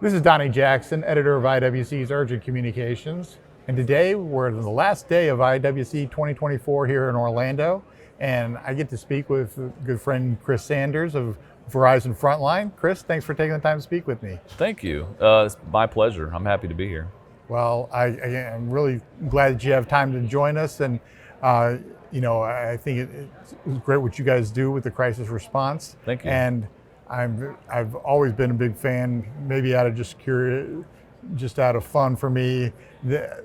This is Donnie Jackson, editor of IWC's Urgent Communications. And today we're in the last day of IWC 2024 here in Orlando. And I get to speak with good friend Chris Sanders of Verizon Frontline. Chris, thanks for taking the time to speak with me. Thank you. It's my pleasure. I'm happy to be here. Well, I'm really glad that you have time to join us. And, I think it's great what you guys do with the crisis response. Thank you. And I've always been a big fan, maybe out of just out of fun for me. The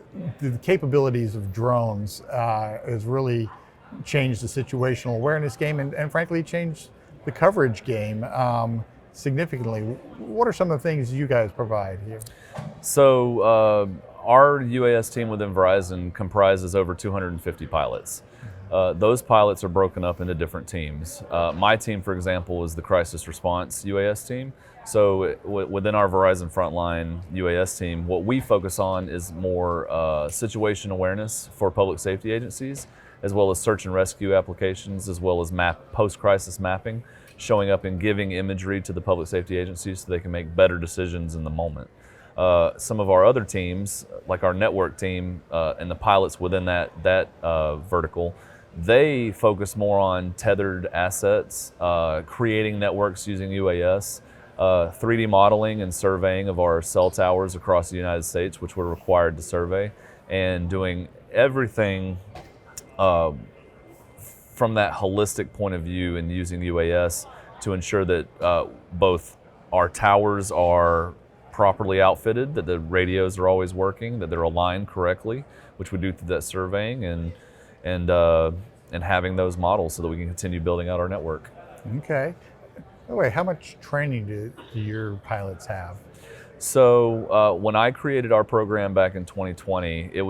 capabilities of drones has really changed the situational awareness game and frankly changed the coverage game significantly. What are some of the things you guys provide here? So our UAS team within Verizon comprises over 250 pilots. Those pilots are broken up into different teams. My team, for example, is the crisis response UAS team. So within our Verizon Frontline UAS team, what we focus on is more situation awareness for public safety agencies, as well as search and rescue applications, as well as post-crisis mapping, showing up and giving imagery to the public safety agencies so they can make better decisions in the moment. Some of our other teams, like our network team and the pilots within that vertical, they focus more on tethered assets, creating networks using UAS, 3D modeling and surveying of our cell towers across the United States, which we're required to survey, and doing everything from that holistic point of view and using UAS to ensure that both our towers are properly outfitted, that the radios are always working, that they're aligned correctly, which we do through that surveying and having those models so that we can continue building out our network. Okay. By the way, how much training do your pilots have? So when I created our program back in 2020,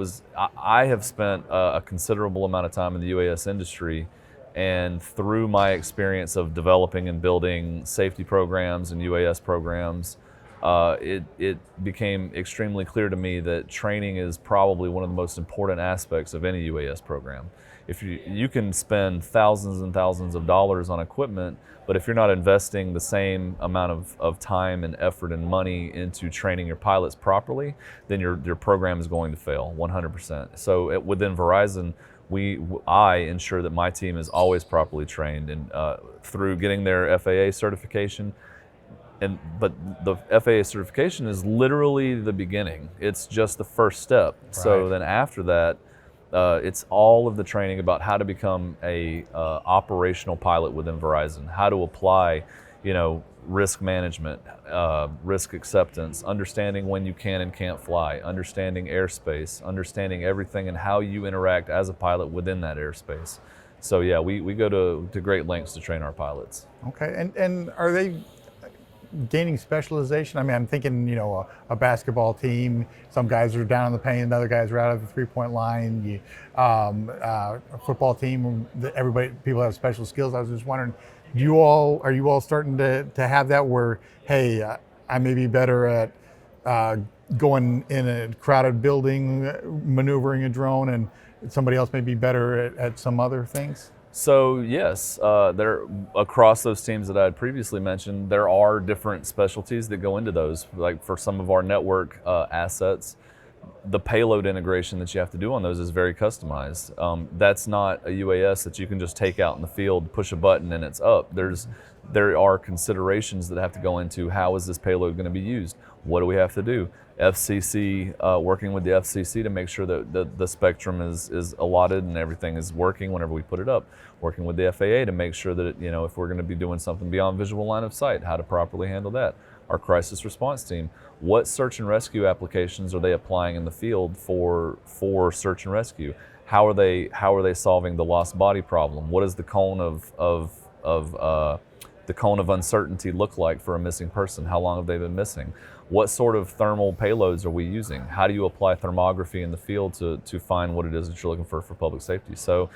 I have spent a considerable amount of time in the UAS industry, and through my experience of developing and building safety programs and UAS programs, it became extremely clear to me that training is probably one of the most important aspects of any UAS program. If you can spend thousands and thousands of dollars on equipment, but if you're not investing the same amount of time and effort and money into training your pilots properly, then your program is going to fail 100%. So within Verizon, I ensure that my team is always properly trained, and through getting their FAA certification. But the FAA certification is literally the beginning. It's just the first step. Right. So then after that, it's all of the training about how to become a operational pilot within Verizon, how to apply, risk management, risk acceptance, understanding when you can and can't fly, understanding airspace, understanding everything and how you interact as a pilot within that airspace. So yeah, we go to great lengths to train our pilots. Okay, and are they gaining specialization? I mean, I'm thinking, a basketball team, some guys are down in the paint, other guys are out of the three-point line. A football team, people have special skills. I was just wondering, are you all starting to have that where, hey, I may be better at going in a crowded building, maneuvering a drone, and somebody else may be better at some other things? So yes, there across those teams that I had previously mentioned, there are different specialties that go into those. Like for some of our network assets, the payload integration that you have to do on those is very customized. That's not a UAS that you can just take out in the field, push a button, and it's up. There are considerations that have to go into how is this payload going to be used? What do we have to do? FCC, working with the FCC to make sure that the spectrum is allotted and everything is working whenever we put it up. Working with the FAA to make sure that, if we're going to be doing something beyond visual line of sight, how to properly handle that. Our crisis response team, what search and rescue applications are they applying in the field for search and rescue? How are they solving the lost body problem? What does the cone of uncertainty look like for a missing person? How long have they been missing? What sort of thermal payloads are we using? How do you apply thermography in the field to find what it is that you're looking for public safety? So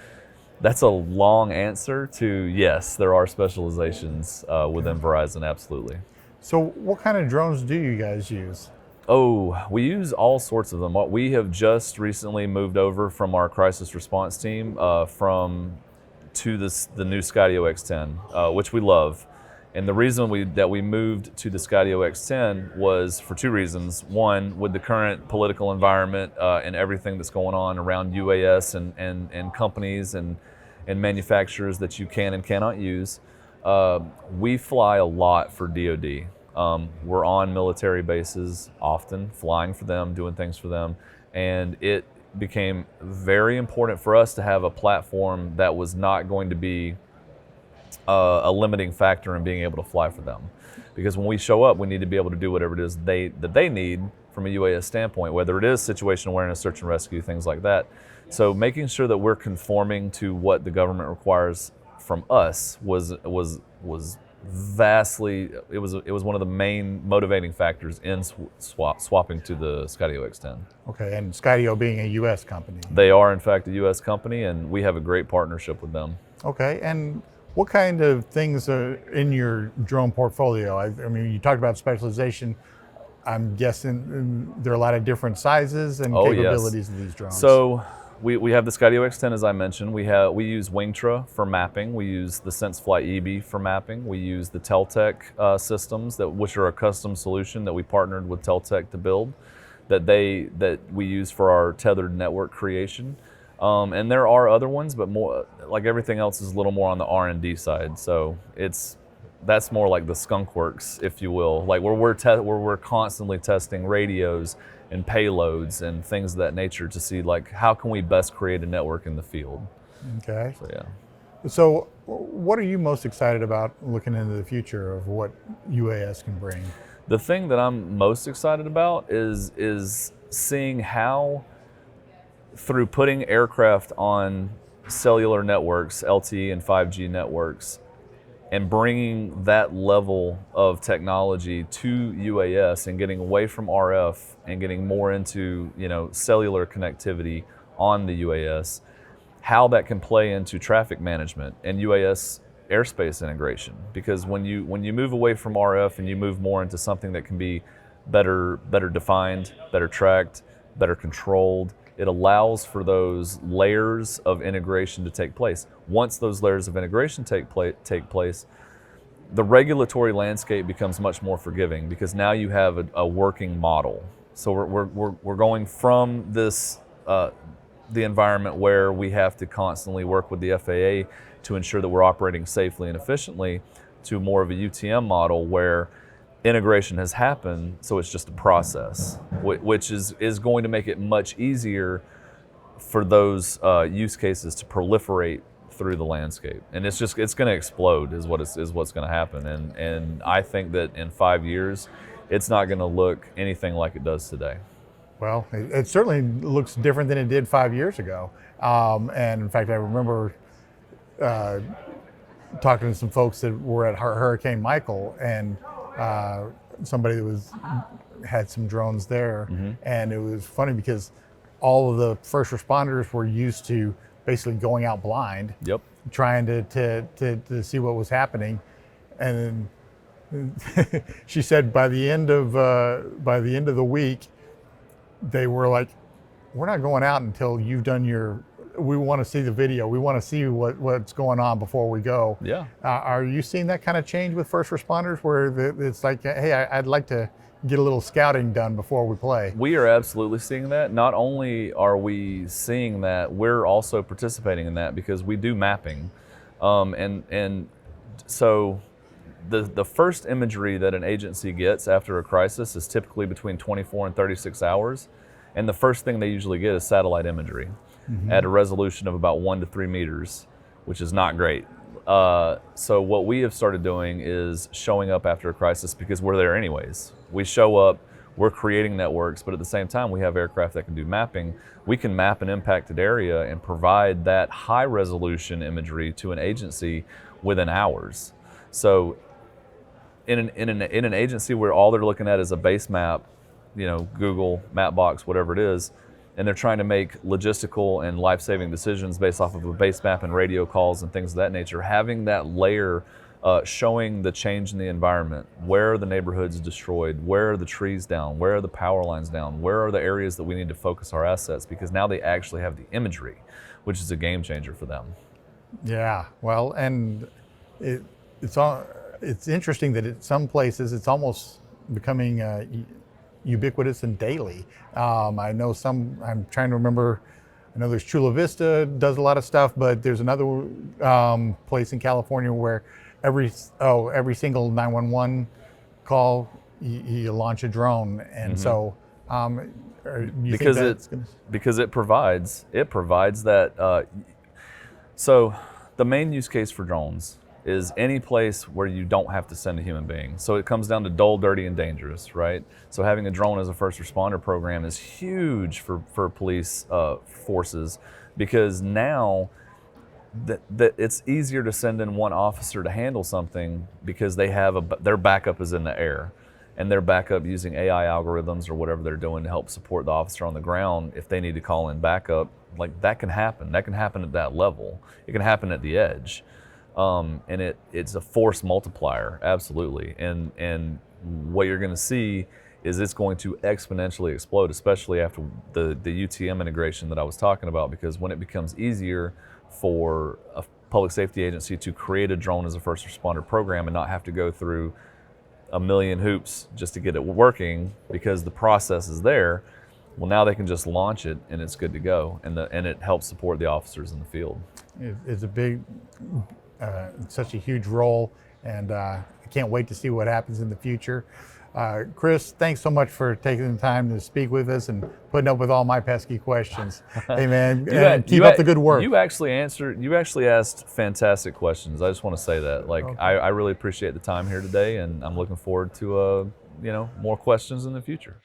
that's a long answer to yes, there are specializations within Verizon, absolutely. So what kind of drones do you guys use? Oh, we use all sorts of them. We have just recently moved over from our crisis response team to the new Skydio X10, which we love. And the reason that we moved to the Skydio X10 was for two reasons. One, with the current political environment and everything that's going on around UAS and companies and manufacturers that you can and cannot use, we fly a lot for DoD. We're on military bases often, flying for them, doing things for them, and it became very important for us to have a platform that was not going to be a limiting factor in being able to fly for them. Because when we show up, we need to be able to do whatever it is that they need from a UAS standpoint, whether it is situation awareness, search and rescue, things like that. So making sure that we're conforming to what the government requires from us was vastly, it was one of the main motivating factors in swapping to the Skydio X10. Okay, and Skydio being a U.S. company. They are in fact a U.S. company, and we have a great partnership with them. Okay, and what kind of things are in your drone portfolio? I mean, you talked about specialization. I'm guessing there are a lot of different sizes and capabilities of these drones. So we have the Skydio X10, as I mentioned. We use Wingtra for mapping. We use the SenseFly EB for mapping. We use the Teltec systems, which are a custom solution that we partnered with Teltec to build, that we use for our tethered network creation. And there are other ones, but more like everything else is a little more on the R&D side. So that's more like the skunk works, if you will, like where we're constantly testing radios and payloads and things of that nature to see like how can we best create a network in the field. Okay. So yeah. So what are you most excited about looking into the future of what UAS can bring? The thing that I'm most excited about is seeing how, through putting aircraft on cellular networks, LTE and 5G networks, and bringing that level of technology to UAS and getting away from RF and getting more into cellular connectivity on the UAS, how that can play into traffic management and UAS airspace integration. Because when you move away from RF and you move more into something that can be better defined, better tracked, better controlled, it allows for those layers of integration to take place. Once those layers of integration take place, the regulatory landscape becomes much more forgiving because now you have a working model. So we're going from this the environment where we have to constantly work with the FAA to ensure that we're operating safely and efficiently to more of a UTM model where integration has happened, so it's just a process, which is going to make it much easier for those use cases to proliferate through the landscape. And it's going to explode is what's going to happen. And I think that in 5 years, it's not going to look anything like it does today. Well, it certainly looks different than it did 5 years ago. And in fact, I remember talking to some folks that were at Hurricane Michael, and somebody that had some drones there. Mm-hmm. And it was funny because all of the first responders were used to basically going out blind, yep, trying to see what was happening. And then she said by the end of the week, they were like, we're not going out until you've done we want to see the video. We want to see what's going on before we go. Yeah. Are you seeing that kind of change with first responders where it's like, hey, I'd like to get a little scouting done before we play? We are absolutely seeing that. Not only are we seeing that, we're also participating in that because we do mapping. And so the first imagery that an agency gets after a crisis is typically between 24 and 36 hours. And the first thing they usually get is satellite imagery. Mm-hmm. At a resolution of about 1 to 3 meters, which is not great. So what we have started doing is showing up after a crisis because we're there anyways. We show up, we're creating networks, but at the same time we have aircraft that can do mapping. We can map an impacted area and provide that high resolution imagery to an agency within hours. So in an agency where all they're looking at is a base map, Google, Mapbox, whatever it is, and they're trying to make logistical and life-saving decisions based off of a base map and radio calls and things of that nature, having that layer showing the change in the environment, where are the neighborhoods destroyed, where are the trees down, where are the power lines down, where are the areas that we need to focus our assets, because now they actually have the imagery, which is a game changer for them. Yeah, well, and it's all, It's interesting that at some places it's almost becoming ubiquitous and daily. I know some, I'm trying to remember, I know there's Chula Vista does a lot of stuff, but there's another place in California where every single 911 call, you launch a drone. And so you because think that's gonna... because it provides that. So the main use case for drones is any place where you don't have to send a human being. So it comes down to dull, dirty, and dangerous, right? So having a drone as a first responder program is huge for police forces, because now that it's easier to send in one officer to handle something because they have their backup is in the air, and their backup using AI algorithms or whatever they're doing to help support the officer on the ground if they need to call in backup. Like that can happen. That can happen at that level. It can happen at the edge. And it's a force multiplier, absolutely. And what you're going to see is it's going to exponentially explode, especially after the UTM integration that I was talking about, because when it becomes easier for a public safety agency to create a drone as a first responder program and not have to go through a million hoops just to get it working because the process is there, well, now they can just launch it and it's good to go, and it helps support the officers in the field. It's a big, such a huge role, and I can't wait to see what happens in the future. Chris, thanks so much for taking the time to speak with us and putting up with all my pesky questions. Hey man, keep up the good work. You actually asked fantastic questions. I just want to say that. Like, okay. I really appreciate the time here today, and I'm looking forward to more questions in the future.